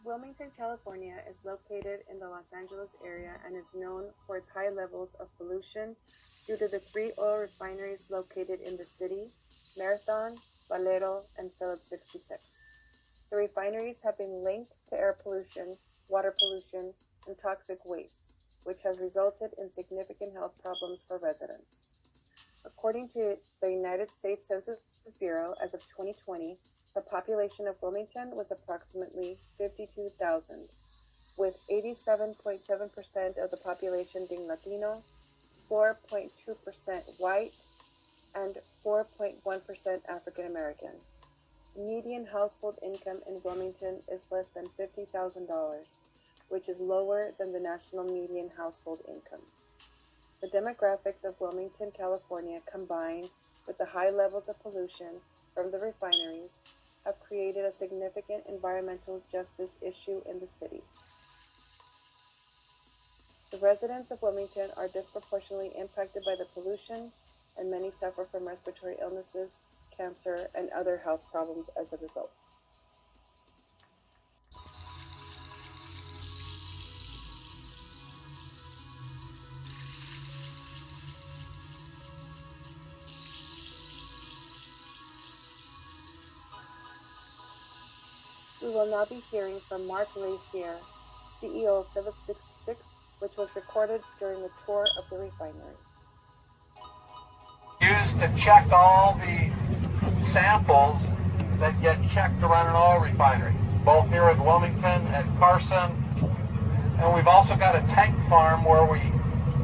Wilmington, California is located in the Los Angeles area and is known for its high levels of pollution due to the 3 oil refineries located in the city: Marathon, Valero, and Phillips 66. The refineries have been linked to air pollution, water pollution, and toxic waste, which has resulted in significant health problems for residents. According to the United States Census Bureau, as of 2020, the population of Wilmington was approximately 52,000, with 87.7% of the population being Latino, 4.2% white, and 4.1% African American. Median household income in Wilmington is less than $50,000, which is lower than the national median household income. The demographics of Wilmington, California, combined with the high levels of pollution from the refineries, have created a significant environmental justice issue in the city. The residents of Wilmington are disproportionately impacted by the pollution, and many suffer from respiratory illnesses, cancer, and other health problems as a result. We will now be hearing from Mark Lachier, CEO of Phillips 66, which was recorded during the tour of the refinery. Used to check all the samples that get checked around an oil refinery, both here in Wilmington and Carson. And we've also got a tank farm where we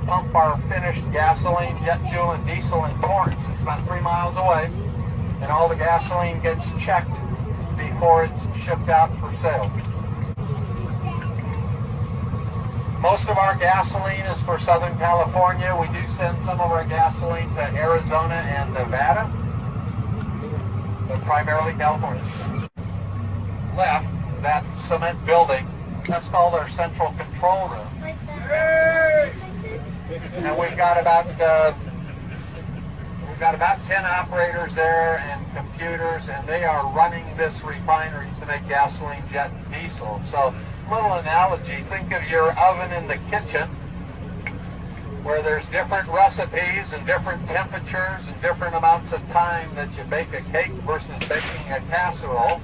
pump our finished gasoline, jet fuel, and diesel in Torrance. It's about 3 miles away, and all the gasoline gets checked before it's shipped out for sale. Most of our gasoline is for Southern California. We do send some of our gasoline to Arizona and Nevada, but primarily California. Left, that cement building, that's called our central control room. And we've got about 10 operators there and computers, and they are running this refinery to make gasoline, jet, and diesel. So, little analogy, think of your oven in the kitchen where there's different recipes and different temperatures and different amounts of time that you bake a cake versus baking a casserole.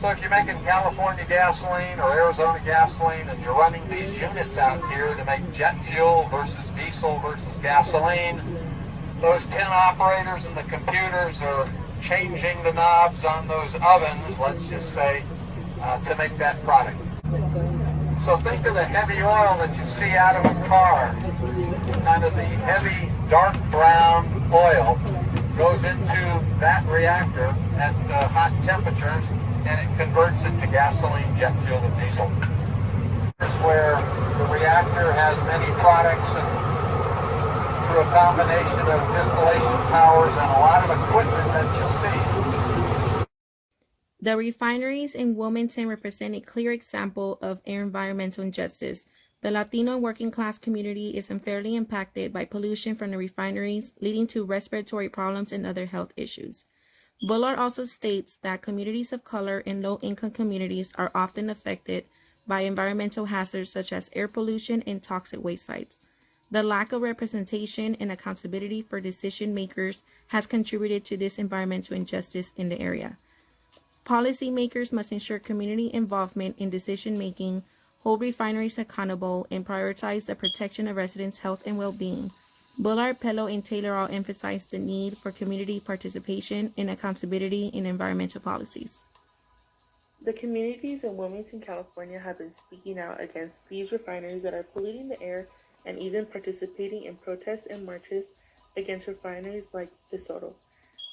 So if you're making California gasoline or Arizona gasoline and you're running these units out here to make jet fuel versus diesel versus gasoline, those 10 operators and the computers are changing the knobs on those ovens, let's just say, to make that product. So think of the heavy oil that you see out of a car. Kind of the heavy, dark brown oil goes into that reactor at hot temperatures, and it converts it to gasoline, jet fuel, and diesel. Here's where the reactor has many products, and through a combination of distillation towers and a lot of equipment that you see. The refineries in Wilmington represent a clear example of environmental injustice. The Latino working class community is unfairly impacted by pollution from the refineries, leading to respiratory problems and other health issues. Bullard also states that communities of color and low-income communities are often affected by environmental hazards such as air pollution and toxic waste sites. The lack of representation and accountability for decision makers has contributed to this environmental injustice in the area. Policymakers must ensure community involvement in decision making, hold refineries accountable, and prioritize the protection of residents' health and well-being. Bullard, Pello, and Taylor all emphasized the need for community participation and accountability in environmental policies. The communities in Wilmington, California have been speaking out against these refineries that are polluting the air and even participating in protests and marches against refineries like Tesoro.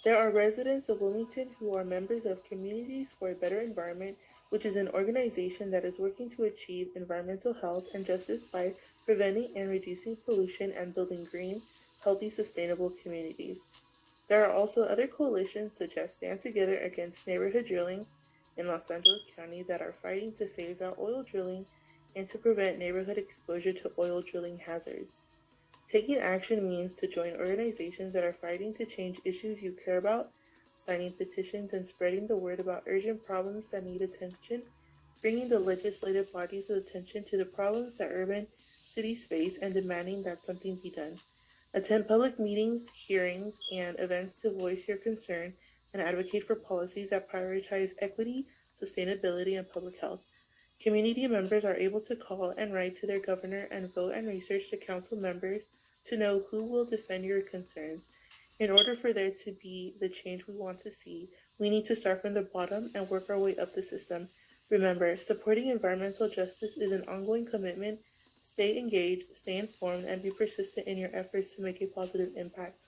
There are residents of Wilmington who are members of Communities for a Better Environment, which is an organization that is working to achieve environmental health and justice by preventing and reducing pollution and building green, healthy, sustainable communities. There are also other coalitions such as Stand Together Against Neighborhood Drilling in Los Angeles County that are fighting to phase out oil drilling and to prevent neighborhood exposure to oil drilling hazards. Taking action means to join organizations that are fighting to change issues you care about, signing petitions and spreading the word about urgent problems that need attention, bringing the legislative body's attention to the problems that urban cities face and demanding that something be done. Attend public meetings, hearings, and events to voice your concern and advocate for policies that prioritize equity, sustainability, and public health. Community members are able to call and write to their governor and vote and research to council members to know who will defend your concerns. In order for there to be the change we want to see, we need to start from the bottom and work our way up the system. Remember, supporting environmental justice is an ongoing commitment. Stay engaged, stay informed, and be persistent in your efforts to make a positive impact.